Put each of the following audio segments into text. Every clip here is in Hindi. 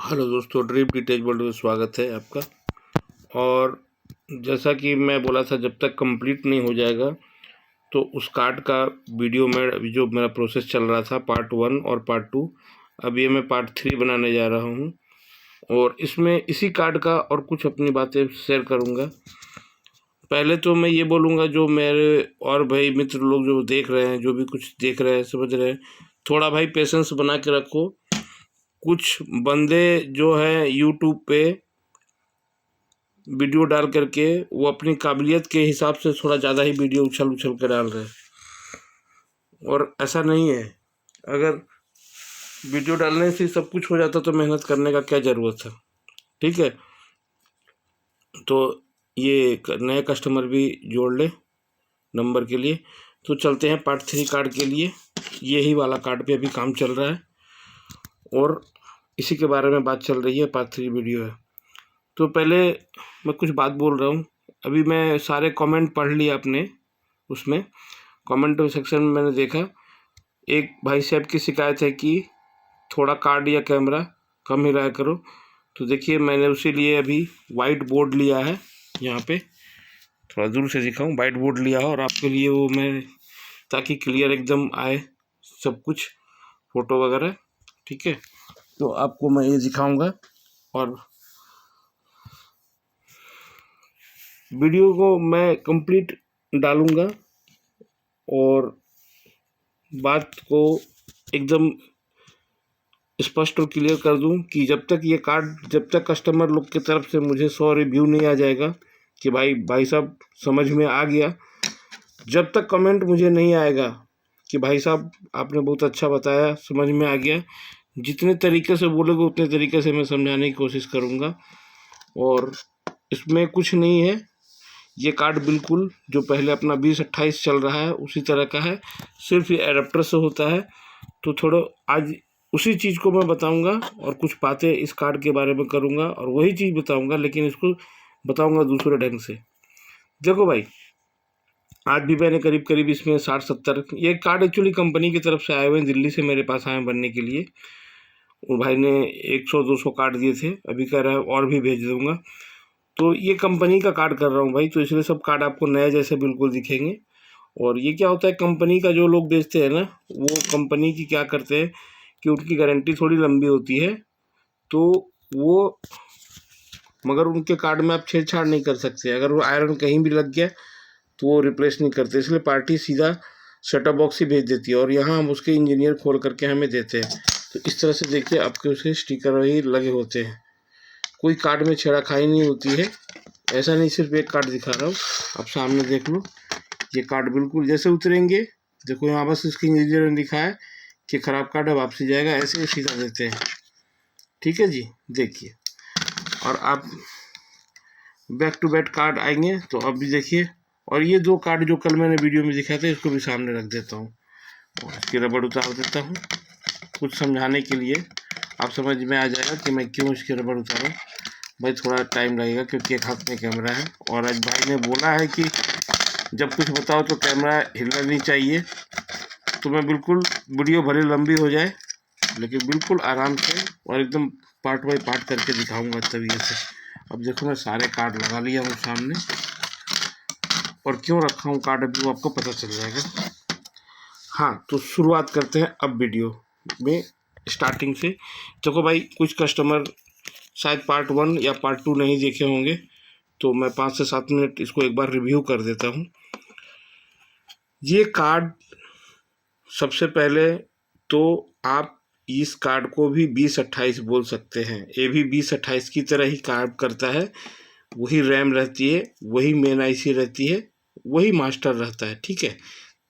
हेलो दोस्तों, ड्रीम डिटेच वर्ल्ड में स्वागत है आपका। और जैसा कि मैं बोला था, जब तक कंप्लीट नहीं हो जाएगा तो उस कार्ड का वीडियो में अभी जो मेरा प्रोसेस चल रहा था पार्ट 1 और पार्ट 2, अब ये मैं पार्ट 3 बनाने जा रहा हूँ। और इसमें इसी कार्ड का और कुछ अपनी बातें शेयर करूँगा। पहले तो मैं ये बोलूँगा, जो मेरे और भाई मित्र लोग जो देख रहे हैं, जो भी कुछ देख रहे हैं समझ रहे हैं, थोड़ा भाई पेशेंस बना के रखो। कुछ बंदे जो हैं यूट्यूब पे वीडियो डाल करके वो अपनी काबिलियत के हिसाब से थोड़ा ज़्यादा ही वीडियो उछल उछल कर डाल रहे हैं, और ऐसा नहीं है। अगर वीडियो डालने से सब कुछ हो जाता तो मेहनत करने का क्या ज़रूरत है। ठीक है, तो ये नए कस्टमर भी जोड़ ले नंबर के लिए। तो चलते हैं पार्ट 3 कार्ड के लिए। यही वाला कार्ड पे अभी काम चल रहा है और इसी के बारे में बात चल रही है, पार्ट 3 वीडियो है। तो पहले मैं कुछ बात बोल रहा हूँ। अभी मैं सारे कमेंट पढ़ लिया अपने, उसमें कमेंट सेक्शन में मैंने देखा एक भाई साहब की शिकायत है कि थोड़ा कार्ड या कैमरा कम ही रहा करो। तो देखिए, मैंने उसी लिए अभी वाइट बोर्ड लिया है। यहाँ पे थोड़ा दूर से दिखाऊँ, वाइट बोर्ड लिया है और आपके लिए वो मैं, ताकि क्लियर एकदम आए सब कुछ, फ़ोटो वगैरह। ठीक है, तो आपको मैं ये दिखाऊंगा और वीडियो को मैं कंप्लीट डालूंगा और बात को एकदम स्पष्ट और क्लियर कर दूं कि जब तक कस्टमर लोग की तरफ से मुझे 100 रिव्यू नहीं आ जाएगा कि भाई साहब समझ में आ गया, जब तक कमेंट मुझे नहीं आएगा कि भाई साहब आपने बहुत अच्छा बताया, समझ में आ गया, जितने तरीके से बोलोगे उतने तरीके से मैं समझाने की कोशिश करूँगा। और इसमें कुछ नहीं है, ये कार्ड बिल्कुल जो पहले अपना 2028 चल रहा है उसी तरह का है, सिर्फ ये एडाप्टर से होता है। तो थोड़ा आज उसी चीज़ को मैं बताऊंगा और कुछ बातें इस कार्ड के बारे में करूंगा और वही चीज़ बताऊंगा, लेकिन इसको बताऊंगा दूसरे ढंग से। देखो भाई, आज भी मैंने करीब करीब इसमें 60-70 ये कार्ड एक्चुअली कंपनी की तरफ से आए हुए हैं, दिल्ली से मेरे पास आए बनने के लिए। और भाई ने 100-200 कार्ड दिए थे, अभी कह रहा है और भी भेज दूंगा। तो ये कंपनी का कार्ड कर रहा हूँ भाई, तो इसलिए सब कार्ड आपको नए जैसे बिल्कुल दिखेंगे। और ये क्या होता है, कंपनी का जो लोग बेचते हैं ना, वो कंपनी की क्या करते हैं कि उनकी गारंटी थोड़ी लंबी होती है, तो वो, मगर उनके कार्ड में आप छेड़छाड़ नहीं कर सकते। अगर वो आयरन कहीं भी लग गया तो वो रिप्लेस नहीं करते, इसलिए पार्टी सीधा सेटअप बॉक्स ही भेज देती है और यहाँ हम उसके इंजीनियर खोल करके हमें देते हैं। तो इस तरह से देखिए, आपके उसके स्टिकर ही लगे होते हैं, कोई कार्ड में छेड़ाखानी नहीं होती है। ऐसा नहीं, सिर्फ एक कार्ड दिखा रहा हूँ, आप सामने देख लो। ये कार्ड बिल्कुल जैसे उतरेंगे, देखो यहाँ बस इसकी इंजीनियर ने लिखा है कि ख़राब कार्ड है वापसी जाएगा, ऐसे ही सीधा देते हैं। ठीक है जी, देखिए। और आप बैक टू बैक कार्ड आएंगे तो अब भी देखिए। और ये 2 कार्ड जो कल मैंने वीडियो में दिखाए थे, इसको भी सामने रख देता हूँ और इसकी रबड़ उतार देता हूँ कुछ समझाने के लिए। आप समझ में आ जाएगा कि मैं क्यों इसकी रबड़ उतारूँ। भाई थोड़ा टाइम लगेगा क्योंकि एक हाथ में कैमरा है, और आज भाई ने बोला है कि जब कुछ बताओ तो कैमरा हिलना नहीं चाहिए। तो मैं बिल्कुल, वीडियो भले लंबी हो जाए लेकिन बिल्कुल आराम से और एकदम पार्ट बाय पार्ट करके दिखाऊंगा तरीके से। अब देखो, मैं सारे कार्ड लगा लिया हूँ सामने, और क्यों रखा हूँ कार्ड अभी वो आपको पता चल जाएगा। हाँ, तो शुरुआत करते हैं अब वीडियो में स्टार्टिंग से। देखो भाई, कुछ कस्टमर शायद पार्ट 1 या पार्ट 2 नहीं देखे होंगे, तो मैं 5 से 7 मिनट इसको एक बार रिव्यू कर देता हूँ। ये कार्ड, सबसे पहले तो आप इस कार्ड को भी 2028 बोल सकते हैं। ये भी 2028 की तरह ही कार्ड करता है, वही रैम रहती है, वही मेन आईसी रहती है, वही मास्टर रहता है। ठीक है,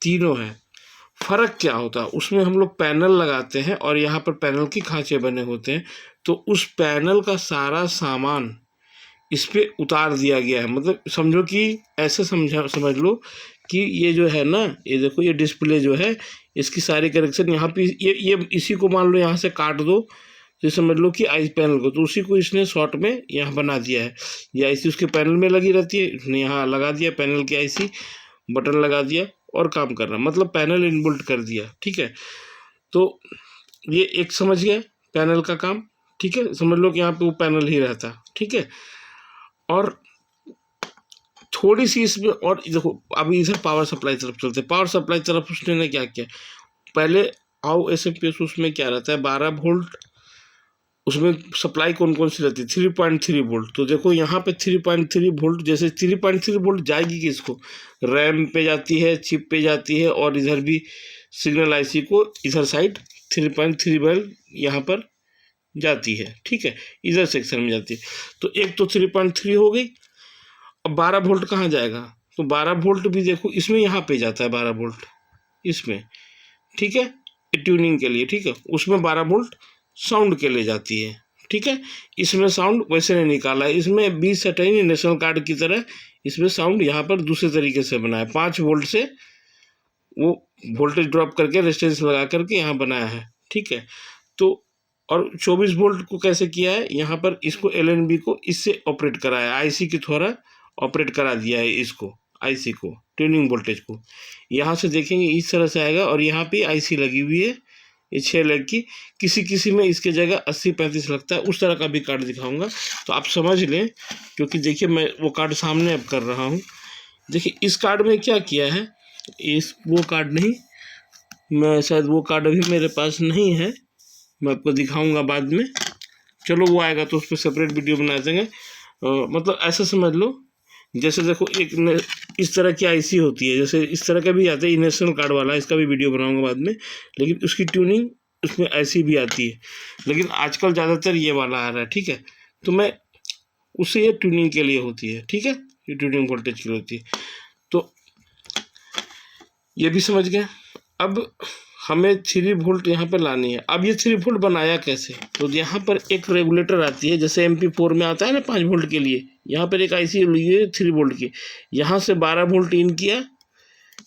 तीनों है। फ़र्क क्या होता है उसमें, हम लोग पैनल लगाते हैं और यहाँ पर पैनल के खांचे बने होते हैं, तो उस पैनल का सारा सामान इस पे उतार दिया गया है। मतलब समझो कि ऐसे समझ लो कि ये जो है ना, ये देखो, ये डिस्प्ले जो है, इसकी सारी करेक्शन यहाँ पे, ये इसी को मान लो यहाँ से काट दो, तो समझ लो कि आई पैनल को, तो उसी को इसने शॉर्ट में यहाँ बना दिया है। ये आईसी उसके पैनल में लगी रहती है, इसने यहाँ लगा दिया पैनल की आईसी, बटन लगा दिया और काम कर रहा, मतलब पैनल इनबिल्ट कर दिया। ठीक है, तो ये एक समझ गए पैनल का काम। ठीक है, समझ लो कि यहाँ पे वो पैनल ही रहता है, ठीक है। और थोड़ी सी इसमें, और देखो अभी इधर पावर सप्लाई तरफ चलते हैं। पावर सप्लाई तरफ उसने क्या किया, पहले आओ एसएमपीएस उसमें क्या रहता है 12 वोल्ट, उसमें सप्लाई कौन कौन सी रहती है 3.3 वोल्ट। तो देखो यहाँ पे 3.3 वोल्ट, जैसे 3.3 वोल्ट जाएगी किसको, रैम पे जाती है, चिप पे जाती है, और इधर भी सिग्नल आईसी को इधर साइड 3.3 वोल्ट यहाँ पर जाती है, ठीक है, इधर सेक्शन में जाती है। तो एक तो 3.3 हो गई। अब 12 वोल्ट कहाँ जाएगा, तो 12 वोल्ट भी देखो इसमें यहाँ पे जाता है 12 वोल्ट इसमें, ठीक है, ट्यूनिंग के लिए, ठीक है। उसमें 12 वोल्ट साउंड के लिए जाती है, ठीक है। इसमें साउंड वैसे नहीं निकाला है, इसमें 20 सेट है नेशनल कार्ड की तरह। इसमें साउंड यहाँ पर दूसरे तरीके से बना है, 5 वोल्ट से वो वोल्टेज ड्रॉप करके रेजिस्टेंस लगा करके यहाँ बनाया है, ठीक है। तो और 24 वोल्ट को कैसे किया है, यहाँ पर इसको एलएनबी को इससे ऑपरेट कराया है, आईसी के द्वारा ऑपरेट करा दिया है इसको, आईसी को, ट्यूनिंग वोल्टेज को। यहाँ से देखेंगे इस तरह से आएगा, और यहाँ पे आईसी लगी हुई है, ये 6 लेग की। किसी किसी में इसके जगह 80-35 लगता है, उस तरह का भी कार्ड दिखाऊंगा, तो आप समझ लें। क्योंकि देखिए मैं वो कार्ड सामने अब कर रहा हूँ। देखिए इस कार्ड में क्या किया है, इस वो कार्ड नहीं, मैं शायद वो कार्ड अभी मेरे पास नहीं है, मैं आपको दिखाऊंगा बाद में। चलो वो आएगा तो उस पर सेपरेट वीडियो बना देंगे। मतलब ऐसा समझ लो, जैसे देखो एक इस तरह की आईसी होती है, जैसे इस तरह का भी आता है नेशनल कार्ड वाला, इसका भी वीडियो बनाऊंगा बाद में, लेकिन उसकी ट्यूनिंग उसमें ऐसी भी आती है, लेकिन आजकल ज़्यादातर ये वाला आ रहा है, ठीक है। तो मैं उससे ये ट्यूनिंग के लिए होती है, ठीक है, ये ट्यूनिंग वोल्टेज के लिए होती है। तो ये भी समझ गए। अब हमें 3 वोल्ट यहाँ पर लानी है। अब ये 3 वोल्ट बनाया कैसे, तो यहाँ पर एक रेगुलेटर आती है, जैसे MP4 में आता है ना 5 वोल्ट के लिए, यहाँ पर एक आईसी ली है 3 वोल्ट की। यहाँ से 12 वोल्ट इन किया,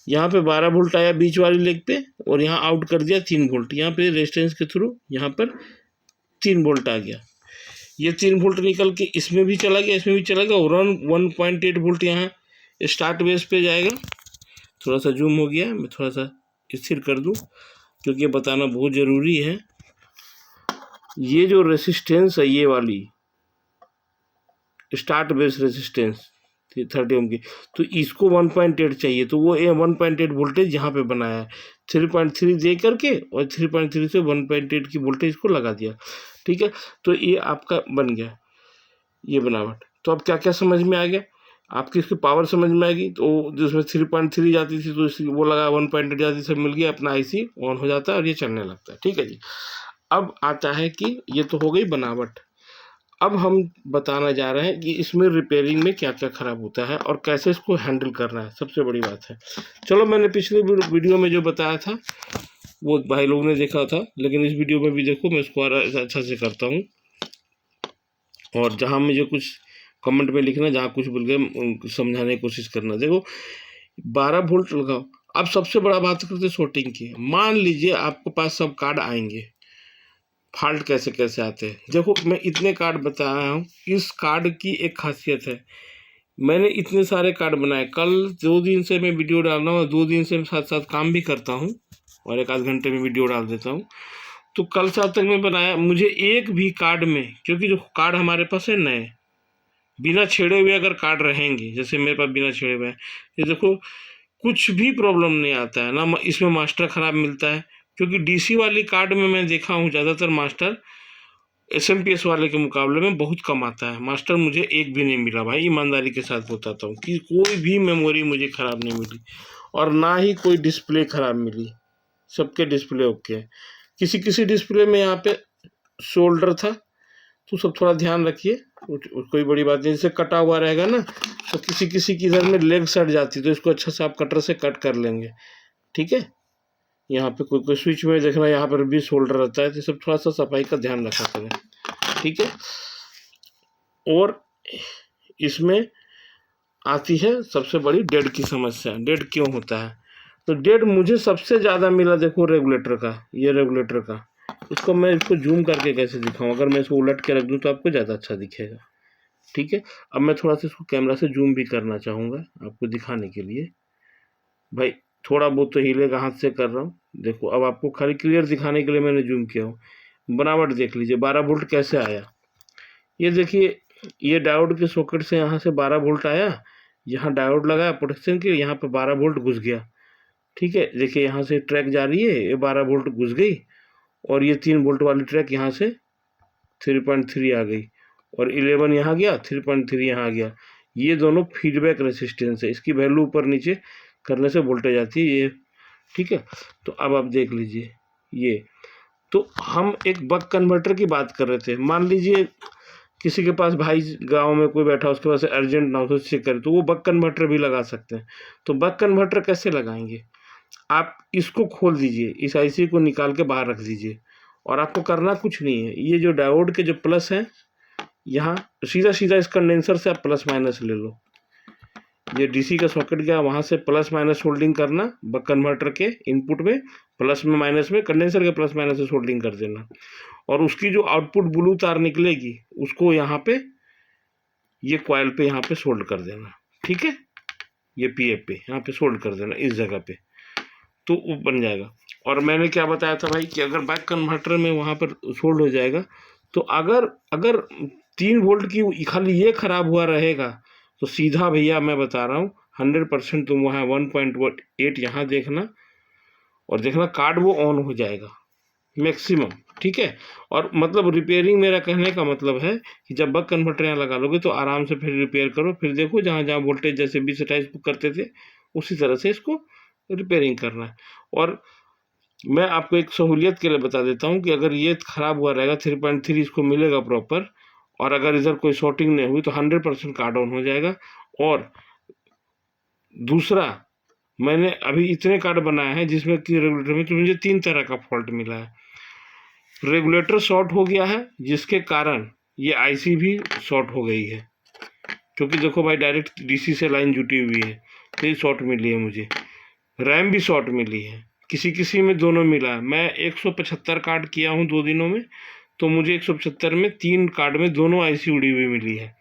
यहाँ पे 12 वोल्ट आया बीच वाली लेग पे, और यहाँ आउट कर दिया 3 वोल्ट, यहाँ पे रेजिस्टेंस के थ्रू यहाँ पर 3 वोल्ट आ गया। ये 3 वोल्ट निकल के इसमें भी चला गया, इसमें भी चला गया, और 1.8 वोल्ट यहाँ स्टार्ट बेस पे जाएगा। थोड़ा सा जूम हो गया, मैं थोड़ा सा स्थिर कर दूं, क्योंकि ये बताना बहुत ज़रूरी है। ये जो रेसिस्टेंस है, ये वाली स्टार्ट बेस रेसिस्टेंस 30 ओम की, तो इसको 1.8 चाहिए, तो वो 1.8 वोल्टेज यहाँ पे बनाया है, 3.3 दे करके, और 3.3 से 1.8 की वोल्टेज को लगा दिया, ठीक है। तो ये आपका बन गया ये बनावट। तो अब क्या क्या समझ में आ गया आपकी, इसकी पावर समझ में आएगी। तो जिसमें 3.3 जाती थी, तो वो लगा 1.8 जाती, सब मिल गया, अपना आईसी ऑन हो जाता है और ये चलने लगता है, ठीक है जी। अब आता है कि ये तो हो गई बनावट। अब हम बताना जा रहे हैं कि इसमें रिपेयरिंग में क्या क्या खराब होता है और कैसे इसको हैंडल करना है, सबसे बड़ी बात है। चलो मैंने पिछले वीडियो में जो बताया था वो भाई लोगों ने देखा था, लेकिन इस वीडियो में भी देखो मैं इसको अच्छा से करता हूँ, और जहाँ मुझे कुछ कमेंट में लिखना, जहाँ कुछ भूल गए समझाने की कोशिश करना। देखो 12 वोल्ट लगाओ। अब सबसे बड़ा बात करते शॉर्टिंग की। मान लीजिए आपके पास सब कार्ड आएंगे, फॉल्ट कैसे कैसे आते हैं। देखो मैं इतने कार्ड बता रहा हूँ, इस कार्ड की एक खासियत है, मैंने इतने सारे कार्ड बनाए, कल 2 दिन से मैं वीडियो डाल रहा हूँ, 2 दिन से साथ साथ काम भी करता हूँ, और 1 आध घंटे में वीडियो डाल देता हूँ। तो कल साथ तक मैं बनाया, मुझे एक भी कार्ड में, क्योंकि जो कार्ड हमारे पास है नए, बिना छेड़े हुए अगर कार्ड रहेंगे, जैसे मेरे पास बिना छेड़े हुए हैं, ये देखो कुछ भी प्रॉब्लम नहीं आता है ना, इसमें मास्टर ख़राब मिलता है। क्योंकि डीसी वाली कार्ड में मैं देखा हूँ ज़्यादातर मास्टर एसएमपीएस वाले के मुकाबले में बहुत कम आता है। मास्टर मुझे एक भी नहीं मिला भाई, ईमानदारी के साथ बताता हूँ कि कोई भी मेमोरी मुझे ख़राब नहीं मिली, और ना ही कोई डिस्प्ले ख़राब मिली, सबके डिस्प्ले ओके है। किसी किसी डिस्प्ले में यहाँ पे शोल्डर था, तो सब थोड़ा ध्यान रखिए, कोई बड़ी बात नहीं। जैसे कटा हुआ रहेगा ना, तो किसी किसी की इधर में लेग सट जाती है, तो इसको अच्छा से आप कटर से कट कर लेंगे, ठीक है। यहाँ पे कोई कोई स्विच में देखना, यहाँ पर भी शोल्डर रहता है, तो सब थोड़ा सा सफाई का ध्यान रखा करें, ठीक है। और इसमें आती है सबसे बड़ी डेड की समस्या। डेड क्यों होता है, तो डेड मुझे सबसे ज़्यादा मिला, देखो रेगुलेटर का, ये रेगुलेटर का, इसको मैं इसको जूम करके कैसे दिखाऊं, अगर मैं इसको उलट के रख दूं तो आपको ज़्यादा अच्छा दिखेगा, ठीक है। अब मैं थोड़ा सा इसको कैमरा से जूम भी करना चाहूँगा आपको दिखाने के लिए। भाई थोड़ा बहुत तो हिलेगा, हाथ से कर रहा हूँ, देखो अब आपको खाली क्लियर दिखाने के लिए मैंने जूम किया हूँ। बनावट देख लीजिए 12 वोल्ट कैसे आया। ये देखिए, ये डायोड के सॉकेट से यहाँ से 12 वोल्ट आया, यहाँ डायोड लगाया प्रोटेक्शन के, यहाँ पे 12 वोल्ट घुस गया। ठीक है, देखिए यहाँ से ट्रैक जा रही है, ये 12 वोल्ट घुस गई और ये 3 वोल्ट वाली ट्रैक यहाँ से 3.3 आ गई और 11 यहाँ गया, 3.3 यहाँ गया। ये दोनों फीडबैक रेसिस्टेंस है, इसकी वैल्यू ऊपर नीचे करने से वोल्टेज आती है ये। ठीक है, तो अब आप देख लीजिए ये। तो हम एक बक कन्वर्टर की बात कर रहे थे। मान लीजिए किसी के पास भाई गांव में कोई बैठा, उसके पास अर्जेंट ना हो चेक करे, तो वो बक कन्वर्टर भी लगा सकते हैं। तो बक कन्वर्टर कैसे लगाएंगे? आप इसको खोल दीजिए, इस आईसी को निकाल के बाहर रख दीजिए और आपको करना कुछ नहीं है। ये जो डायोड के जो प्लस हैं, यहाँ सीधा सीधा इस कंडेंसर से आप प्लस माइनस ले लो। ये डीसी का सॉकेट गया, वहाँ से प्लस माइनस होल्डिंग करना बक कन्वर्टर के इनपुट में, प्लस में माइनस में, कंडेंसर के प्लस माइनस से होल्डिंग कर देना और उसकी जो आउटपुट ब्लू तार निकलेगी उसको यहाँ पे ये कॉइल पे यहाँ पे सोल्ड कर देना। ठीक है, ये पीएफ पे यहाँ पे सोल्ड कर देना इस जगह पे, तो वो बन जाएगा। और मैंने क्या बताया था भाई कि अगर बैक कन्वर्टर में वहाँ पर सोल्ड हो जाएगा, तो अगर 3 वोल्ट की खाली ये खराब हुआ रहेगा तो सीधा भैया मैं बता रहा हूँ 100% तुम वहाँ 1.8 यहाँ देखना और देखना कार्ड वो ऑन हो जाएगा मैक्सिमम। ठीक है, और मतलब रिपेयरिंग, मेरा कहने का मतलब है कि जब बक कन्वर्टर यहाँ लगा लोगे तो आराम से फिर रिपेयर करो, फिर देखो जहाँ जहाँ वोल्टेज जैसे 20-28 करते थे उसी तरह से इसको रिपेयरिंग करना है। और मैं आपको एक सहूलियत के लिए बता देता हूँ कि अगर ये ख़राब हुआ रहेगा 3.3 इसको मिलेगा प्रॉपर, और अगर इधर कोई शॉर्टिंग नहीं हुई तो 100% कार्ड ऑन हो जाएगा। और दूसरा, मैंने अभी इतने कार्ड बनाए हैं जिसमें कि रेगुलेटर में तो मुझे 3 तरह का फॉल्ट मिला है। रेगुलेटर शॉर्ट हो गया है जिसके कारण ये आईसी भी शॉर्ट हो गई है, क्योंकि देखो भाई डायरेक्ट डीसी से लाइन जुटी हुई है तो ये शॉर्ट मिली है मुझे। रैम भी शॉर्ट मिली है, किसी किसी में दोनों मिला है। मैं 175 कार्ड किया हूँ 2 दिनों में, तो मुझे 175 में 3 कार्ड में दोनों आईसी उड़ी हुई मिली है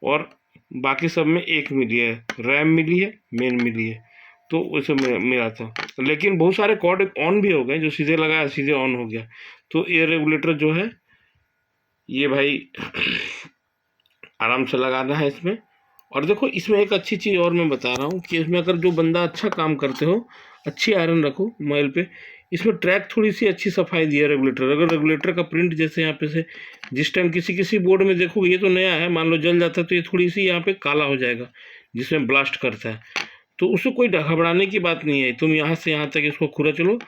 और बाकी सब में एक मिली है, रैम मिली है, मेन मिली है, तो उसे मिला था। लेकिन बहुत सारे कॉर्ड ऑन भी हो गए, जो सीधे लगाया सीधे ऑन हो गया। तो ये रेगुलेटर जो है ये भाई आराम से लगाना है इसमें। और देखो इसमें एक अच्छी चीज़ और मैं बता रहा हूँ कि इसमें अगर जो बंदा अच्छा काम करते हो, अच्छी आयरन रखो मोबाइल पे, इसमें ट्रैक थोड़ी सी अच्छी सफाई दी है रेगुलेटर। अगर रेगुलेटर का प्रिंट जैसे यहाँ पे से जिस टाइम किसी बोर्ड में देखोगे, ये तो नया है, मान लो जल जाता है तो ये थोड़ी सी यहाँ पे काला हो जाएगा जिसमें ब्लास्ट करता है, तो उससे कोई घबराने की बात नहीं है। तुम यहाँ से यहाँ तक इसको खुरा चलो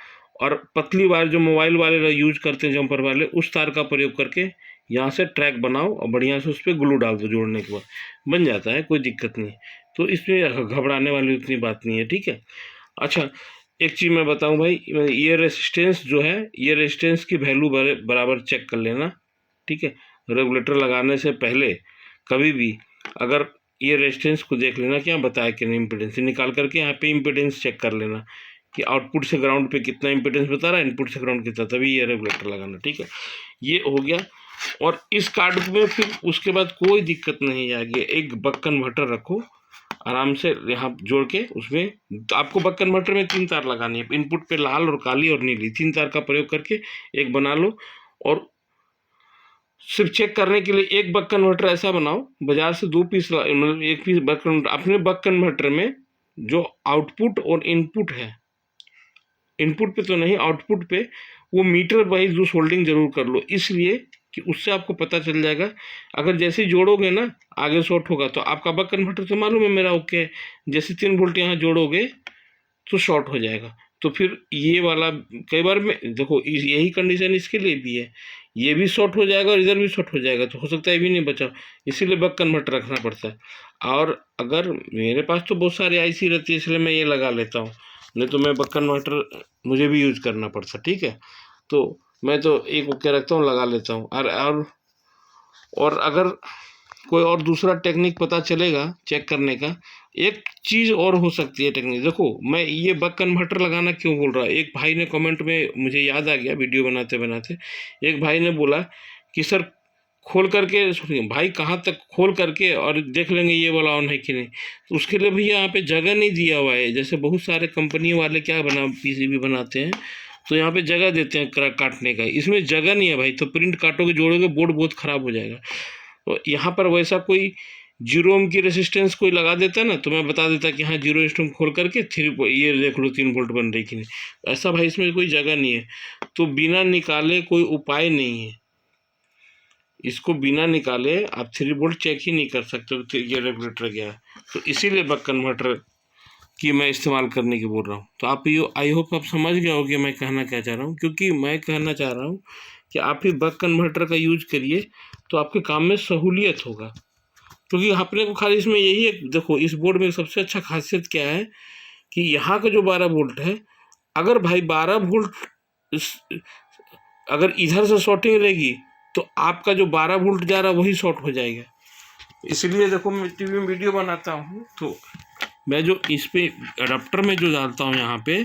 और पतली वायर जो मोबाइल वाले यूज करते हैं जंपर वाले, उस तार का प्रयोग करके यहाँ से ट्रैक बनाओ और बढ़िया से उस पर ग्लू डाल दो, जोड़ने के बाद बन जाता है, कोई दिक्कत नहीं। तो इसमें घबराने वाली उतनी बात नहीं है। ठीक है, अच्छा एक चीज़ मैं बताऊं भाई, ये रेसिस्टेंस जो है, ये रेसिस्टेंस की वैल्यू बराबर चेक कर लेना। ठीक है, रेगुलेटर लगाने से पहले कभी भी अगर ये रेजिस्टेंस को देख लेना क्या बताया कि नहीं, इम्पीडेंस निकाल करके यहाँ पे इम्पीडेंस चेक कर लेना कि आउटपुट से ग्राउंड पे कितना इम्पीडेंस बता रहा है, इनपुट से ग्राउंड कितना, तभी ये रेगुलेटर लगाना। ठीक है, ये हो गया। और इस कार्ड में फिर उसके बाद कोई दिक्कत नहीं आएगी। एक बक कन्वर्टर रखो आराम से यहाँ जोड़ के, उसमें आपको बक कन्वर्टर में 3 तार लगानी है, इनपुट पे लाल और काली और नीली 3 तार का प्रयोग करके एक बना लो। और सिर्फ चेक करने के लिए एक बक कन्वर्टर ऐसा बनाओ, बाजार से 2 पीस, मतलब 1 पीस बक कन्वर्टर, अपने बक कन्वर्टर में जो आउटपुट और इनपुट है, इनपुट पे तो नहीं आउटपुट पे, वो मीटर वाइज जो सोल्डिंग जरूर कर लो, इसलिए कि उससे आपको पता चल जाएगा। अगर जैसे ही जोड़ोगे ना आगे शॉर्ट होगा तो आपका बक कन्वर्टर तो मालूम है मेरा ओके है, जैसे 3 वोल्ट यहाँ जोड़ोगे तो शॉर्ट हो जाएगा। तो फिर ये वाला कई बार में देखो यही कंडीशन इसके लिए भी है, ये भी शॉर्ट हो जाएगा और इधर भी शॉर्ट हो जाएगा, तो हो सकता है ये भी नहीं बचा, इसीलिए बक कन्वर्टर रखना पड़ता है। और अगर मेरे पास तो बहुत सारे आईसी रहती है इसलिए मैं ये लगा लेता हूँ, नहीं तो मैं बक कन्वर्टर मुझे भी यूज करना पड़ता। ठीक है, तो मैं तो एक ओके रखता हूँ, लगा लेता हूँ। और अगर कोई और दूसरा टेक्निक पता चलेगा चेक करने का, एक चीज़ और हो सकती है टेक्निक। देखो मैं ये बक कन्वर्टर लगाना क्यों बोल रहा, एक भाई ने कमेंट में, मुझे याद आ गया वीडियो बनाते बनाते, एक भाई ने बोला कि सर खोल करके, सुनिए भाई कहाँ तक खोल करके और देख लेंगे ये वाला ऑन है कि नहीं, तो उसके लिए भी यहाँ पे जगह नहीं दिया हुआ है। जैसे बहुत सारे कंपनी वाले क्या पीसीबी बनाते हैं, तो यहाँ पे जगह देते हैं काटने का, इसमें जगह नहीं है भाई, तो प्रिंट काटोगे जोड़ोगे बोर्ड बहुत ख़राब हो जाएगा। तो यहाँ पर वैसा कोई 0 ओम की रेसिस्टेंस कोई लगा देता है ना, तो मैं बता देता कि हाँ 0 ओम खोल करके 3 ये देख लो 3 वोल्ट बन रही कि नहीं। ऐसा भाई इसमें कोई जगह नहीं है, तो बिना निकाले कोई उपाय नहीं है। इसको बिना निकाले आप 3 वोल्ट चेक ही नहीं कर सकते तो ये रेगुलेटर गया है। तो इसीलिए बक कन्वर्टर की मैं इस्तेमाल करने की बोल रहा हूँ। तो आप ये आई होप आप समझ गए होगे मैं कहना क्या चाह रहा हूँ, क्योंकि मैं कहना चाह रहा हूँ कि आप ही बक कन्वर्टर का यूज करिए तो आपके काम में सहूलियत होगा। क्योंकि अपने को खाली इसमें यही है, देखो इस बोर्ड में सबसे अच्छा खासियत क्या है कि यहाँ का जो 12 वोल्ट है, अगर भाई 12 वोल्ट अगर इधर से शॉर्टिंग रहेगी तो आपका जो 12 वोल्ट जा रहा है वही शॉर्ट हो जाएगा। इसलिए देखो मैं टीवी में वीडियो बनाता हूँ तो मैं जो इस पे अडाप्टर में जो डालता हूँ यहाँ पे,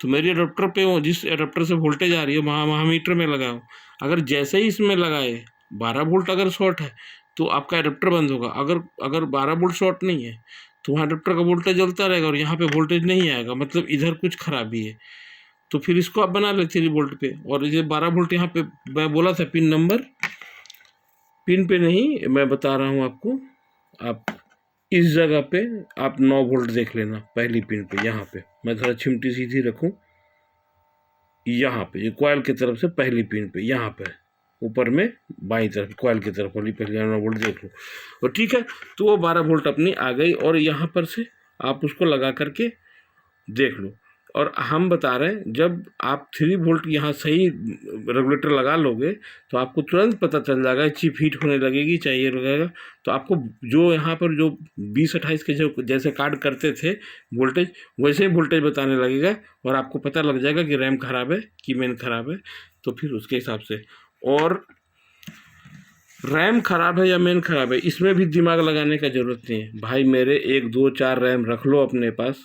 तो मेरी अडाप्टर पे जिस अडाप्टर से वोल्टेज आ रही है वहाँ मीटर में लगाऊँ। अगर जैसे ही इसमें लगाए 12 वोल्ट अगर शॉर्ट है तो आपका अडाप्टर बंद होगा। अगर 12 वोल्ट शॉर्ट नहीं है तो वहाँ अडाप्टर का वोल्टेज जलता रहेगा और यहाँ पे वोल्टेज नहीं आएगा, मतलब इधर कुछ खराबी है। तो फिर इसको आप बना ले 3 वोल्ट पे, और ये 12 वोल्ट यहाँ पे मैं बोला था पिन नंबर, पिन पे नहीं मैं बता रहा हूँ आपको। आप इस जगह पे आप 9 वोल्ट देख लेना पहली पिन पे, यहाँ पे मैं थोड़ा चिमटी सीधी रखूँ, यहाँ पे ये कॉइल की तरफ से पहली पिन पे, यहाँ पे ऊपर में बाईं तरफ कॉइल की तरफ वाली पहले 9 वोल्ट देख लो। और ठीक है, तो वो 12 वोल्ट अपनी आ गई और यहाँ पर से आप उसको लगा करके देख लो। और हम बता रहे हैं जब आप 3 वोल्ट यहाँ सही रेगुलेटर लगा लोगे तो आपको तुरंत पता चल जाएगा, चिप हीट होने लगेगी, चाहिए लगेगा। तो आपको जो यहाँ पर जो 20-28 के जो जैसे कार्ड करते थे वोल्टेज, वैसे ही वोल्टेज बताने लगेगा और आपको पता लग जाएगा कि रैम खराब है कि मेन खराब है। तो फिर उसके हिसाब से, और रैम खराब है या मेन खराब है इसमें भी दिमाग लगाने का ज़रूरत नहीं है भाई। मेरे 1 2 4 रैम रख लो अपने पास,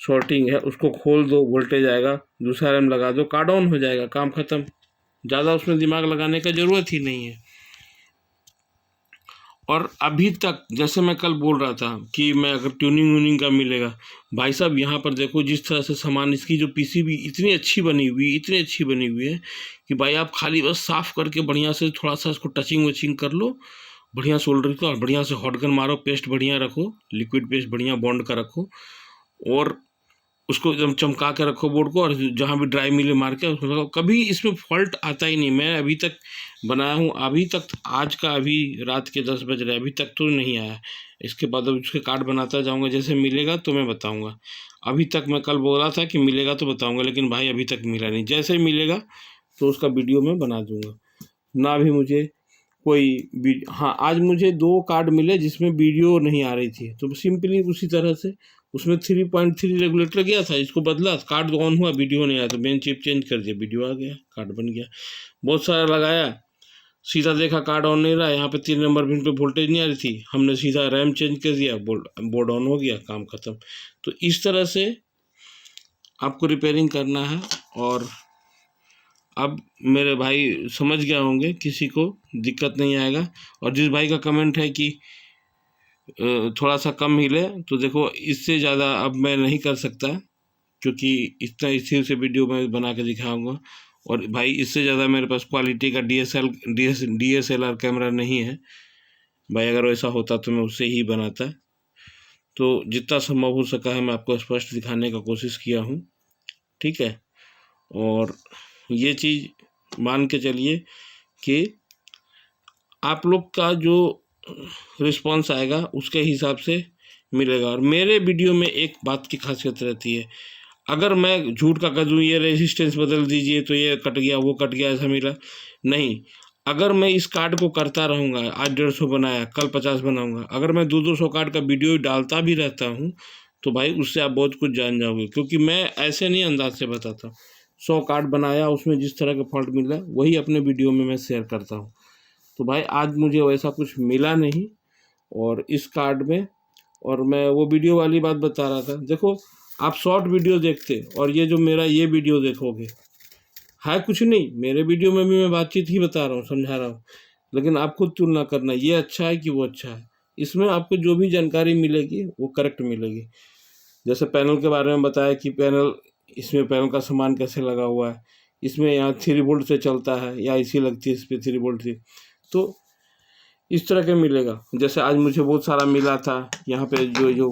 शॉर्टिंग है उसको खोल दो, वोल्टेज आएगा, दूसरा रैम लगा दो, कार्ड ऑन हो जाएगा, काम खत्म। ज़्यादा उसमें दिमाग लगाने का ज़रूरत ही नहीं है। और अभी तक जैसे मैं कल बोल रहा था कि मैं अगर ट्यूनिंग व्यूनिंग का मिलेगा, भाई साहब यहाँ पर देखो जिस तरह से सामान, इसकी जो पीसीबी इतनी अच्छी बनी हुई है कि भाई आप खाली बस साफ़ करके बढ़िया से थोड़ा सा इसको टचिंग वचिंग कर लो, बढ़िया सोल्डर को, और बढ़िया से हॉट गन मारो, पेस्ट बढ़िया रखो, लिक्विड पेस्ट बढ़िया बॉन्ड का रखो, और उसको एकदम चमका के रखो बोर्ड को, और जहाँ भी ड्राई मिले मार के उसको लगाओ। कभी इसमें फॉल्ट आता ही नहीं। मैं अभी तक बनाया हूँ, अभी तक आज का अभी रात के 10 बज रहे, अभी तक तो नहीं आया। इसके बाद अब उसके कार्ड बनाता जाऊँगा, जैसे मिलेगा तो मैं बताऊँगा। अभी तक मैं कल बोला था कि मिलेगा तो बताऊँगा, लेकिन भाई अभी तक मिला नहीं। जैसे ही मिलेगा तो उसका वीडियो मैं बना दूँगा। ना भी मुझे कोई हाँ, आज मुझे 2 कार्ड मिले जिसमें वीडियो नहीं आ रही थी, तो सिंपली उसी तरह से उसमें 3.3 रेगुलेटर गया था, इसको बदला, कार्ड ऑन हुआ, वीडियो नहीं आया, तो मेन चिप चेंज कर दिया, वीडियो आ गया, कार्ड बन गया। बहुत सारा लगाया, सीधा देखा कार्ड ऑन नहीं रहा, यहाँ पे 3 नंबर पिन पे वोल्टेज नहीं आ रही थी, हमने सीधा रैम चेंज कर दिया, बोर्ड ऑन हो गया, काम खत्म। तो इस तरह से आपको रिपेयरिंग करना है। और अब मेरे भाई समझ गए होंगे, किसी को दिक्कत नहीं आएगा। और जिस भाई का कमेंट है कि थोड़ा सा कम हिले, तो देखो इससे ज़्यादा अब मैं नहीं कर सकता, क्योंकि इतना इसी से वीडियो मैं बना के दिखाऊंगा। और भाई इससे ज़्यादा मेरे पास क्वालिटी का DSLR कैमरा नहीं है भाई, अगर वैसा होता तो मैं उससे ही बनाता। तो जितना संभव हो सका है मैं आपको स्पष्ट दिखाने का कोशिश किया हूँ, ठीक है। और ये चीज़ मान के चलिए कि आप लोग का जो रिस्पांस आएगा उसके हिसाब से मिलेगा। और मेरे वीडियो में एक बात की खासियत रहती है, अगर मैं झूठ का कह दूँ ये रेजिस्टेंस बदल दीजिए तो ये कट गया, वो कट गया, ऐसा मिला नहीं। अगर मैं इस कार्ड को करता रहूँगा, आज 150 बनाया, कल 50 बनाऊँगा, अगर मैं 200 कार्ड का वीडियो डालता भी रहता हूँ तो भाई उससे आप बहुत कुछ जान जाओगे। क्योंकि मैं ऐसे नहीं अंदाज से बताता, 100 कार्ड बनाया, उसमें जिस तरह का फॉल्ट मिला वही अपने वीडियो में मैं शेयर करता हूँ। तो भाई आज मुझे वैसा कुछ मिला नहीं और इस कार्ड में, और मैं वो वीडियो वाली बात बता रहा था। देखो आप शॉर्ट वीडियो देखते और ये जो मेरा ये वीडियो देखोगे, है कुछ नहीं, मेरे वीडियो में भी मैं बातचीत ही बता रहा हूँ, समझा रहा हूँ, लेकिन आप खुद तुलना करना, ये अच्छा है कि वो अच्छा है। इसमें आपको जो भी जानकारी मिलेगी वो करेक्ट मिलेगी। जैसे पैनल के बारे में बताया कि पैनल इसमें पैनल का सामान कैसे लगा हुआ है, इसमें यहाँ 3 वोल्ट से चलता है या IC लगती है इस पर 3 वोल्ट से। तो इस तरह के मिलेगा। जैसे आज मुझे बहुत सारा मिला था, यहाँ पे जो जो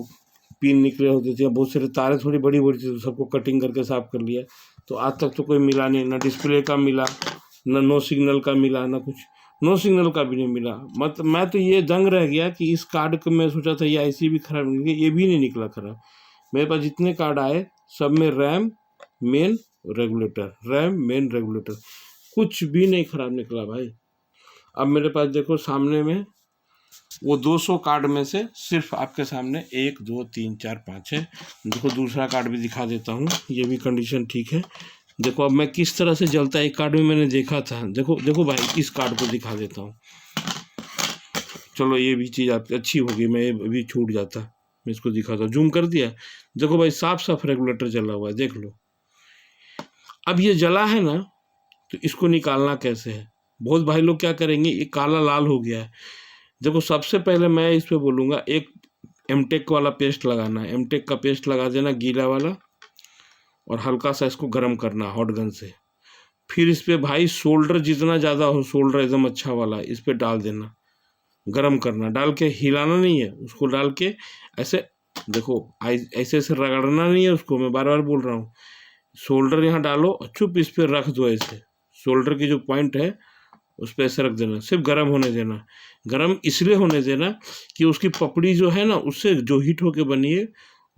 पिन निकले होते थे, बहुत सारे तारें थोड़ी बड़ी बड़ी थी, तो सबको कटिंग करके साफ कर लिया। तो आज तक तो कोई मिला नहीं, ना डिस्प्ले का मिला, ना नो सिग्नल का मिला, ना कुछ नो सिग्नल का भी नहीं मिला। मतलब मैं तो ये दंग रह गया कि इस कार्ड को मैं सोचा था ये IC भी खराब निकली, ये भी नहीं निकला खराब। मेरे पास जितने कार्ड आए सब में रैम मेन रेगुलेटर कुछ भी नहीं खराब निकला भाई। अब मेरे पास देखो सामने में वो 200 कार्ड में से सिर्फ आपके सामने 1 2 3 4 5 है। देखो दूसरा कार्ड भी दिखा देता हूँ, ये भी कंडीशन ठीक है। देखो अब मैं किस तरह से जलता है, एक कार्ड में मैंने देखा था। देखो देखो भाई, इस कार्ड को दिखा देता हूँ। चलो ये भी चीज़ आपकी अच्छी होगी, मैं ये भी छूट जाता, मैं इसको दिखाता हूँ। जूम कर दिया, देखो भाई साफ साफ रेगुलेटर जला हुआ है, देख लो। अब ये जला है ना, तो इसको निकालना कैसे है। बहुत भाई लोग क्या करेंगे, ये काला लाल हो गया है। देखो सबसे पहले मैं इस पे बोलूँगा, एक एमटेक वाला पेस्ट लगाना है। एमटेक का पेस्ट लगा देना, गीला वाला, और हल्का सा इसको गर्म करना हॉट गन से। फिर इस पे भाई सोल्डर जितना ज़्यादा हो, सोल्डर एकदम अच्छा वाला, इस पे डाल देना, गरम करना, डाल के हिलाना नहीं है उसको, डाल के ऐसे देखो ऐसे ऐसे रगड़ना नहीं है उसको, मैं बार बार बोल रहा हूँ। शोल्डर यहाँ डालो और चुप इस पर रख दो, ऐसे शोल्डर की जो पॉइंट है उस पर ऐसे रख देना, सिर्फ गर्म होने देना। गर्म इसलिए होने देना कि उसकी पपड़ी जो है ना, उससे जो हीट होके बनी है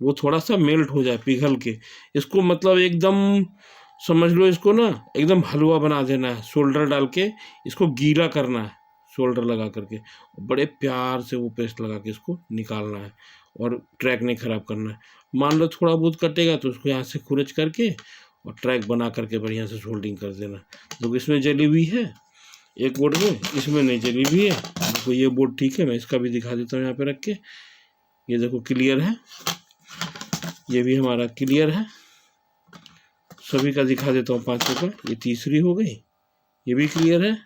वो थोड़ा सा मेल्ट हो जाए, पिघल के। इसको मतलब एकदम समझ लो, इसको ना एकदम हलवा बना देना है। शोल्डर डाल के इसको गीला करना है, शोल्डर लगा करके बड़े प्यार से वो पेस्ट लगा के इसको निकालना है, और ट्रैक नहीं ख़राब करना है। मान लो थोड़ा बहुत कटेगा तो उसको यहाँ से खुरच करके और ट्रैक बना करके बढ़िया से सोल्डिंग कर देना। तो इसमें जली हुई है एक बोर्ड में, इसमें नहीं जली हुई है। देखो ये बोर्ड ठीक है, मैं इसका भी दिखा देता हूँ यहाँ पे रख के। ये देखो क्लियर है, ये भी हमारा क्लियर है। सभी का दिखा देता हूँ, 5 का। ये तीसरी हो गई, ये भी क्लियर है।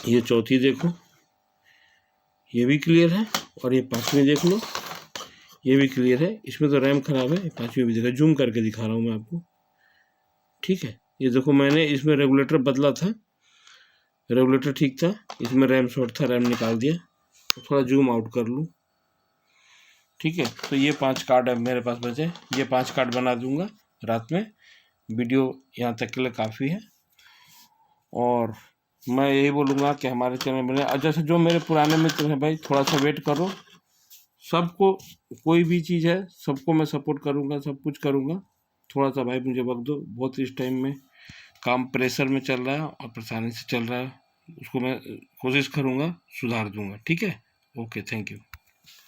ये चौथी देखो, ये भी क्लियर है। और ये 5वीं देख लो, ये भी क्लियर है। इसमें तो रैम खराब है, 5वीं भी देखा, जूम करके दिखा रहा हूँ मैं आपको, ठीक है। ये देखो मैंने इसमें रेगुलेटर बदला था, रेगुलेटर ठीक था, इसमें रैम शॉर्ट था, रैम निकाल दिया। तो थोड़ा जूम आउट कर लूँ, ठीक है। तो ये 5 कार्ड है मेरे पास बचे, ये 5 कार्ड बना दूंगा रात में। वीडियो यहाँ तक के लिए काफ़ी है, और मैं यही बोलूँगा कि हमारे चैनल बने। जैसे जो मेरे पुराने मित्र हैं भाई, थोड़ा सा वेट करो। सबको कोई भी चीज़ है, सबको मैं सपोर्ट करूँगा, सब कुछ करूँगा। थोड़ा सा भाई मुझे वक्त दो, बहुत इस टाइम में काम प्रेशर में चल रहा है और परेशानी से चल रहा है, उसको मैं कोशिश करूँगा, सुधार दूँगा, ठीक है। Okay, thank you.